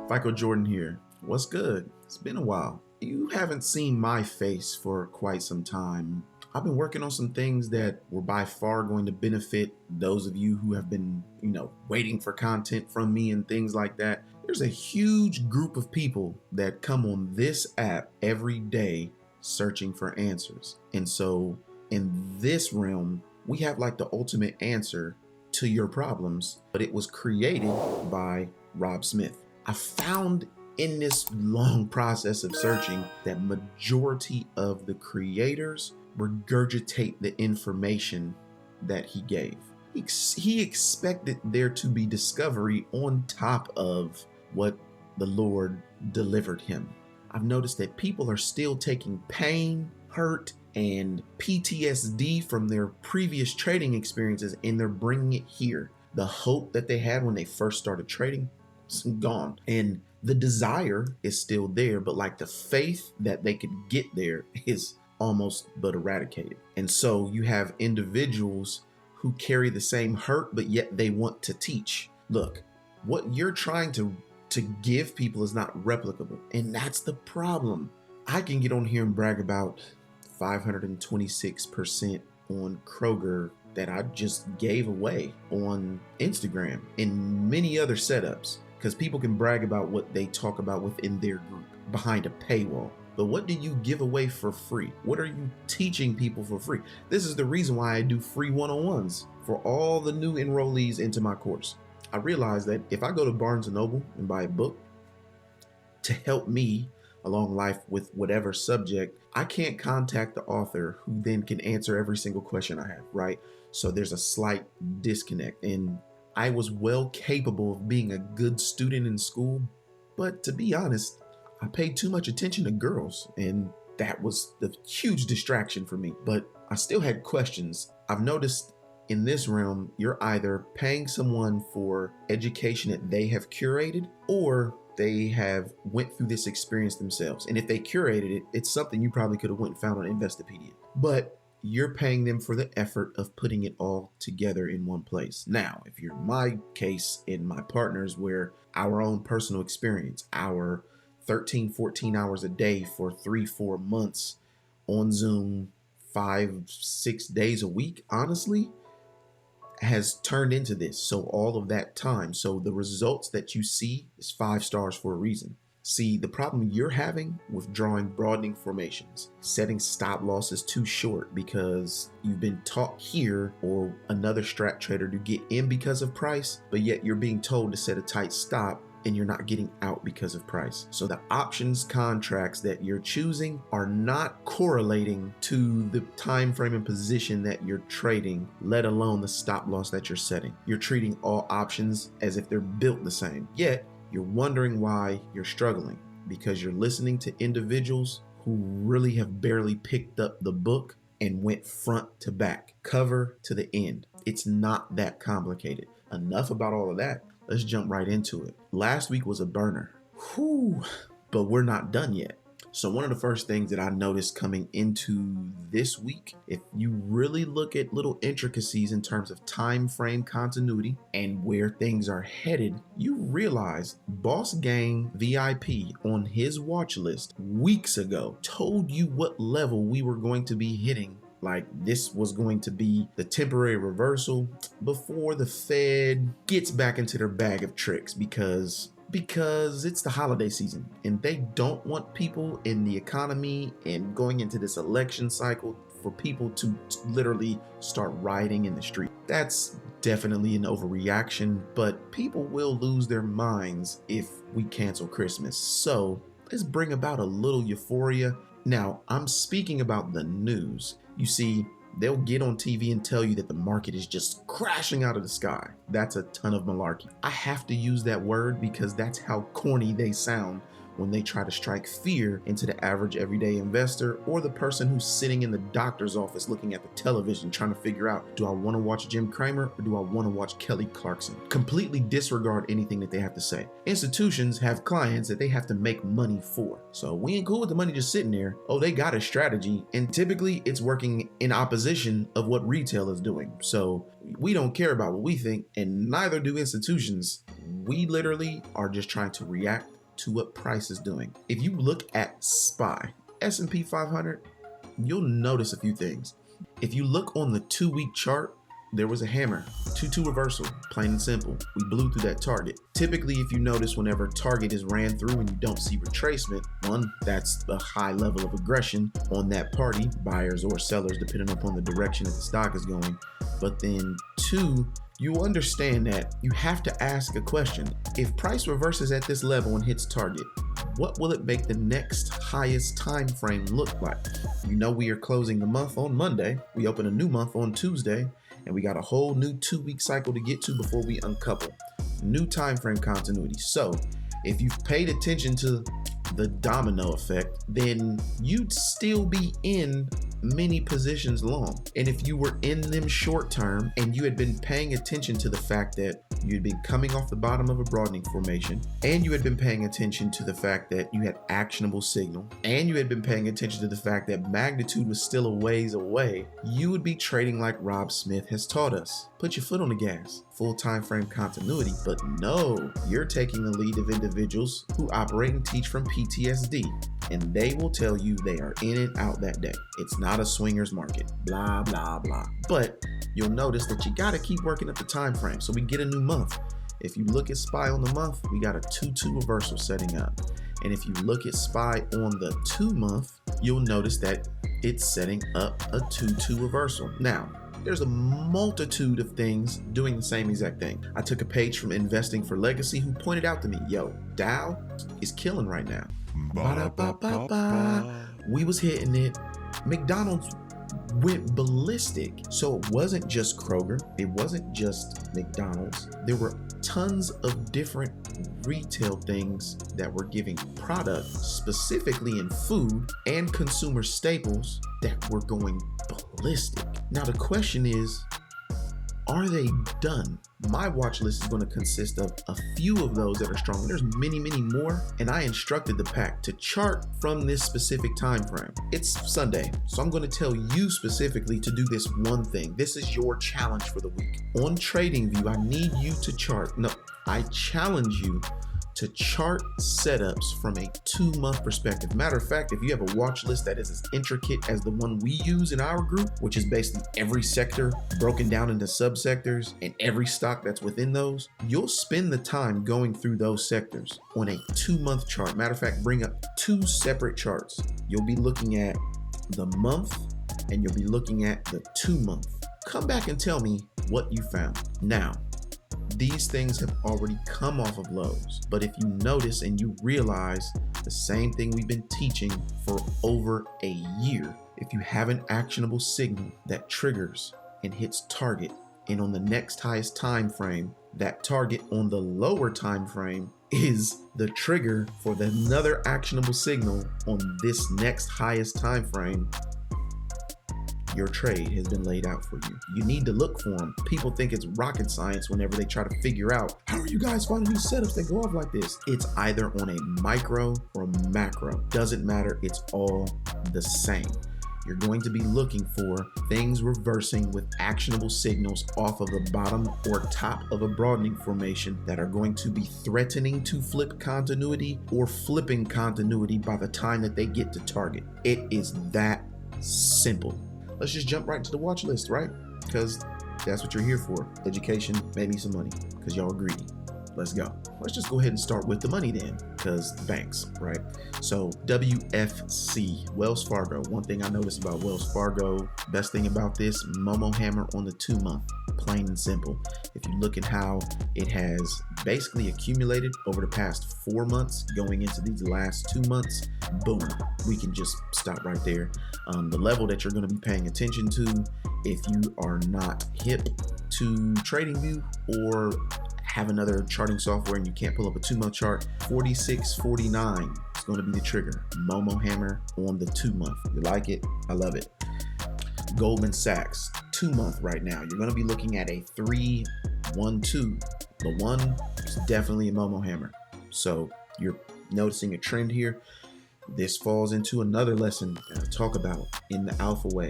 Fico Jordan here. What's good? It's been a while. You haven't seen my face for quite some time. I've been working on some things that were by far going to benefit those of you who have been, waiting for content from me and things like that. There's a huge group of people that come on this app every day searching for answers. And so in this realm, we have like the ultimate answer to your problems, but it was created by Rob Smith. I found in this long process of searching that majority of the creators regurgitate the information that he gave. He expected there to be discovery on top of what the Lord delivered him. I've noticed that people are still taking pain, hurt, and PTSD from their previous trading experiences and they're bringing it here. The hope that they had when they first started trading is gone. And the desire is still there, but like the faith that they could get there is almost but eradicated. And so you have individuals who carry the same hurt, but yet they want to teach. Look, what you're trying to give people is not replicable. And that's the problem. I can get on here and brag about 526% on Kroger that I just gave away on Instagram and many other setups, because people can brag about what they talk about within their group behind a paywall. But what do you give away for free? What are you teaching people for free? This is the reason why I do free one-on-ones for all the new enrollees into my course. I realized that if I go to Barnes & Noble and buy a book to help me along life with whatever subject, I can't contact the author who then can answer every single question I have, right? So there's a slight disconnect. And I was well capable of being a good student in school, but to be honest, I paid too much attention to girls, and that was the huge distraction for me. But I still had questions. I've noticed in this realm, you're either paying someone for education that they have curated, or they have went through this experience themselves. And if they curated it, it's something you probably could have went and found on Investopedia. But you're paying them for the effort of putting it all together in one place. Now, if you're my case and my partners, where our own personal experience, our 13, 14 hours a day for 3-4 months on Zoom, 5-6 days a week, honestly, has turned into this. So all of that time. So the results that you see is 5 stars for a reason. See, the problem you're having with drawing broadening formations, setting stop losses too short because you've been taught here or another strat trader to get in because of price, but yet you're being told to set a tight stop and you're not getting out because of price. So the options contracts that you're choosing are not correlating to the time frame and position that you're trading, let alone the stop loss that you're setting. You're treating all options as if they're built the same. Yet you're wondering why you're struggling, because you're listening to individuals who really have barely picked up the book and went front to back, cover to the end. It's not that complicated. Enough about all of that. Let's jump right into it. Last week was a burner. Whew, but we're not done yet. So one of the first things that I noticed coming into this week, if you really look at little intricacies in terms of time frame continuity and where things are headed, you realize Boss Gang VIP on his watch list weeks ago told you what level we were going to be hitting. Like this was going to be the temporary reversal before the Fed gets back into their bag of tricks, because it's the holiday season and they don't want people in the economy and going into this election cycle for people to literally start rioting in the street. That's definitely an overreaction, but people will lose their minds if we cancel Christmas. So let's bring about a little euphoria. Now, I'm speaking about the news. You see, they'll get on TV and tell you that the market is just crashing out of the sky. That's a ton of malarkey. I have to use that word because that's how corny they sound when they try to strike fear into the average everyday investor or the person who's sitting in the doctor's office looking at the television trying to figure out, do I want to watch Jim Cramer or do I want to watch Kelly Clarkson? Completely disregard anything that they have to say. Institutions have clients that they have to make money for. So we ain't cool with the money just sitting there. Oh, they got a strategy, and typically it's working in opposition of what retail is doing. So we don't care about what we think, and neither do institutions. We literally are just trying to react to what price is doing. If you look at SPY, S&P 500, you'll notice a few things. If you look on the 2-week chart, there was a hammer, 2-2 reversal, plain and simple. We blew through that target. Typically, if you notice whenever target is ran through and you don't see retracement, one, that's a high level of aggression on that party, buyers or sellers, depending upon the direction that the stock is going. But then two, you understand that you have to ask a question. If price reverses at this level and hits target, what will it make the next highest time frame look like? You know, we are closing the month on Monday. We open a new month on Tuesday, and we got a whole new 2-week cycle to get to before we uncouple. New time frame continuity. So if you've paid attention to the domino effect, then you'd still be in many positions long. And if you were in them short term and you had been paying attention to the fact that you'd been coming off the bottom of a broadening formation, and you had been paying attention to the fact that you had actionable signal, and you had been paying attention to the fact that magnitude was still a ways away, you would be trading like Rob Smith has taught us. Put your foot on the gas, full time frame continuity. But no, you're taking the lead of individuals who operate and teach from PTSD, and they will tell you they are in and out that day. It's not a swingers market, blah, blah, blah. But you'll notice that you gotta keep working up the time frame. So we get a new month. If you look at SPY on the month, we got a 2-2 reversal setting up. And if you look at SPY on the 2 month, you'll notice that it's setting up a 2-2 reversal. Now, there's a multitude of things doing the same exact thing. I took a page from Investing for Legacy who pointed out to me, yo, Dow is killing right now. Ba-da-ba-ba-ba. We was hitting it. McDonald's went ballistic. So it wasn't just Kroger. It wasn't just McDonald's. There were tons of different retail things that were giving product, specifically in food and consumer staples, that were going ballistic. Now the question is, are they done? My watch list is going to consist of a few of those that are strong. There's many, many more, and I instructed the pack to chart from this specific time frame. It's Sunday, so I'm going to tell you specifically to do this one thing. This is your challenge for the week. On TradingView, I need you to chart. No, I challenge you to chart setups from a 2-month perspective. Matter of fact, if you have a watch list that is as intricate as the one we use in our group, which is basically every sector broken down into subsectors and every stock that's within those, you'll spend the time going through those sectors on a 2-month chart. Matter of fact, bring up 2 separate charts. You'll be looking at the month and you'll be looking at the 2-month. Come back and tell me what you found. Now, these things have already come off of lows, but if you notice and you realize the same thing we've been teaching for over a year, if you have an actionable signal that triggers and hits target, and on the next highest time frame, that target on the lower time frame is the trigger for another actionable signal on this next highest time frame, your trade has been laid out for you. You need to look for them. People think it's rocket science whenever they try to figure out, how are you guys finding these setups that go off like this? It's either on a micro or macro. Doesn't matter. It's all the same. You're going to be looking for things reversing with actionable signals off of the bottom or top of a broadening formation that are going to be threatening to flip continuity or flipping continuity by the time that they get to target. It is that simple. Let's just jump right into the watch list, right? Because that's what you're here for. Education, maybe some money, because y'all are greedy. Let's go. Let's just go ahead and start with the money then, because banks, right? So WFC, Wells Fargo. One thing I noticed about Wells Fargo, best thing about this, Momo hammer on the 2-month, plain and simple. If you look at how it has basically accumulated over the past 4 months, going into these last 2 months, boom, we can just stop right there. The level that you're going to be paying attention to, if you are not hip to TradingView or have another charting software and you can't pull up a 2-month chart, 46.49 is going to be the trigger. Momo hammer on the 2-month. You like it? I love it. Goldman Sachs, 2-month right now. You're going to be looking at a 3-1-2. The 1 is definitely a Momo hammer. So you're noticing a trend here. This falls into another lesson that I talk about in the Alpha Way.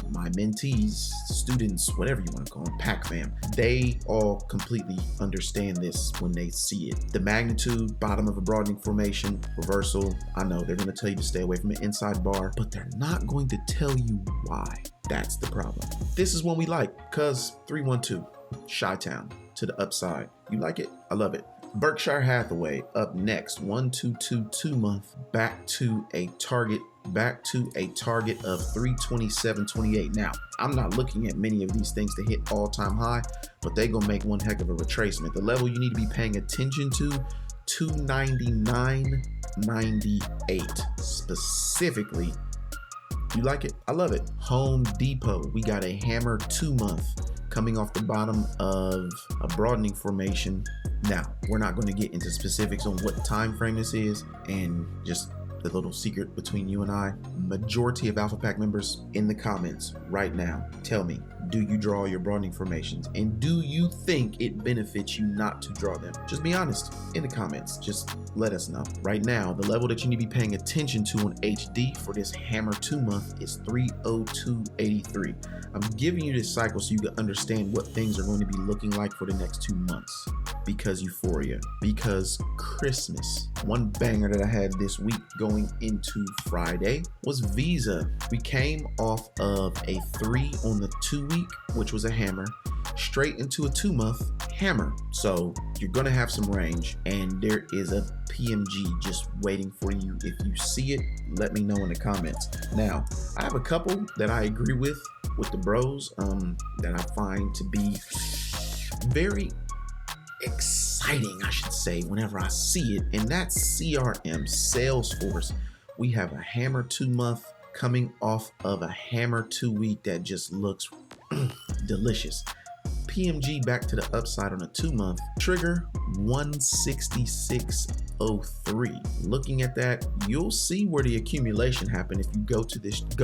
my mentees, students, whatever you want to call them, Pack fam, they all completely understand this when they see it. The magnitude, bottom of a broadening formation, reversal. I know they're going to tell you to stay away from an inside bar, but they're not going to tell you why. That's the problem. This is one we like, cuz 312, Chi-Town to the upside. You like it? I love it. Berkshire Hathaway up next, 1222 month, back to a target of 327.28. Now, I'm not looking at many of these things to hit all-time high, but they gonna make one heck of a retracement. The level you need to be paying attention to, 299.98 specifically. You like it? I love it. Home Depot, we got a hammer 2 month coming off the bottom of a broadening formation. Now, we're not going to get into specifics on what time frame this is, and just the little secret between you and I, majority of Alphapack members in the comments right now, tell me, do you draw your broadening formations? And do you think it benefits you not to draw them? Just be honest in the comments. Just let us know. Right now, the level that you need to be paying attention to on HD for this hammer 2 month is 302.83. I'm giving you this cycle so you can understand what things are going to be looking like for the next 2 months. Because Euphoria, because Christmas. One banger that I had this week going into Friday was Visa. We came off of a 3 on the 2 week, which was a hammer, straight into a 2 month hammer. So you're gonna have some range, and there is a PMG just waiting for you. If you see it, let me know in the comments. Now, I have a couple that I agree with the bros, that I find to be very exciting, I should say, whenever I see it, and that's CRM, Salesforce. We have a hammer 2 month coming off of a hammer 2 week that just looks delicious. PMG back to the upside on a 2 month. Trigger 166.03. Looking at that, you'll see where the accumulation happened if you go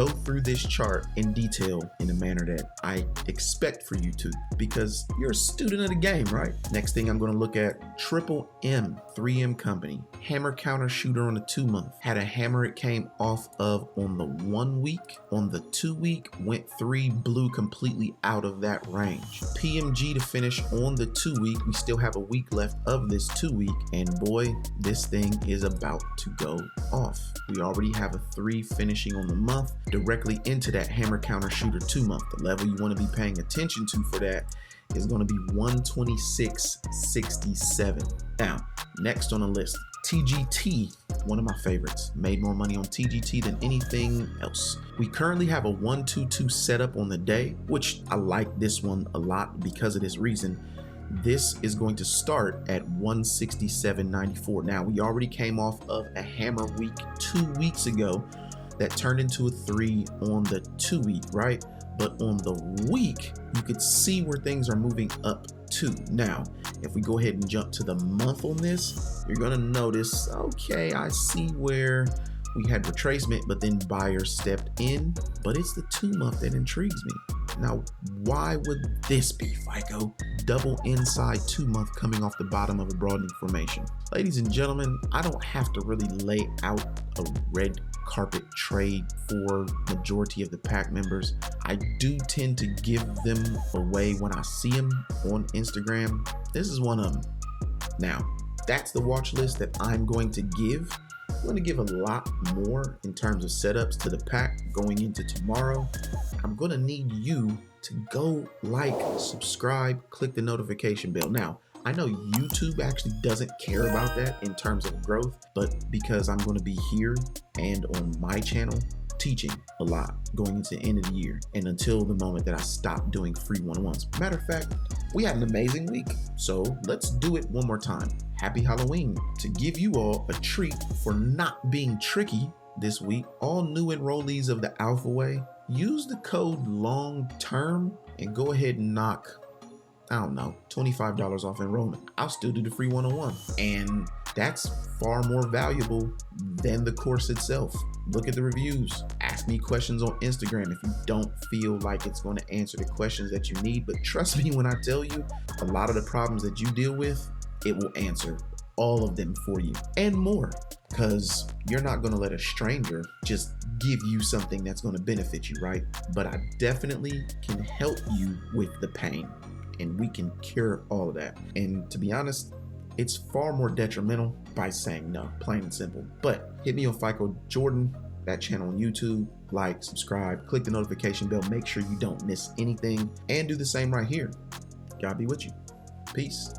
through this chart in detail in a manner that I expect for you to, because you're a student of the game, right? Next thing I'm going to look at, Triple M, 3M company, hammer counter shooter on the 2 month. Had a hammer it came off of on the 1 week. On the 2 week, went 3, blew completely out of that range. PMG to finish on the 2 week. We still have a week left of this 2 week, and boy, this thing is about to go off. We already have a 3 finishing on the month directly into that hammer counter shooter 2 month. The level you want to be paying attention to for that is going to be 126.67. Now, next on the list, TGT, one of my favorites. Made more money on TGT than anything else. We currently have a 122 setup on the day, which I like this one a lot because of this reason. This is going to start at 167.94. Now, we already came off of a hammer week 2 weeks ago that turned into a 3 on the 2 week, right? But on the week, you could see where things are moving up to. Now, if we go ahead and jump to the month on this, you're gonna notice, okay, I see where we had retracement, but then buyers stepped in, but it's the 2 month that intrigues me. Now, why would this be, Fico? Double inside 2 month coming off the bottom of a broadening formation. Ladies and gentlemen, I don't have to really lay out a red carpet trade for majority of the pack members. I do tend to give them away when I see them on Instagram. This is one of them. Now, that's the watch list that I'm going to give. I'm going to give a lot more in terms of setups to the pack going into tomorrow. I'm going to need you to go like, subscribe, click the notification bell. Now, I know YouTube actually doesn't care about that in terms of growth, but because I'm going to be here and on my channel teaching a lot going into the end of the year and until the moment that I stop doing free one-on-ones. Matter of fact, we had an amazing week, so let's do it one more time. Happy Halloween. To give you all a treat for not being tricky this week, all new enrollees of the Alpha Way, use the code LONGTERM and go ahead and knock, I don't know, $25 off enrollment. I'll still do the free one-on-one. And that's far more valuable than the course itself. Look at the reviews. Ask me questions on Instagram if you don't feel like it's going to answer the questions that you need. But trust me when I tell you, a lot of the problems that you deal with, it will answer all of them for you and more. because you're not going to let a stranger just give you something that's going to benefit you, right? But I definitely can help you with the pain, and we can cure all of that. And to be honest, it's far more detrimental by saying no, plain and simple. But hit me on Fico Jordan, that channel on YouTube. Like, subscribe, click the notification bell, make sure you don't miss anything, and do the same right here. God be with you. Peace.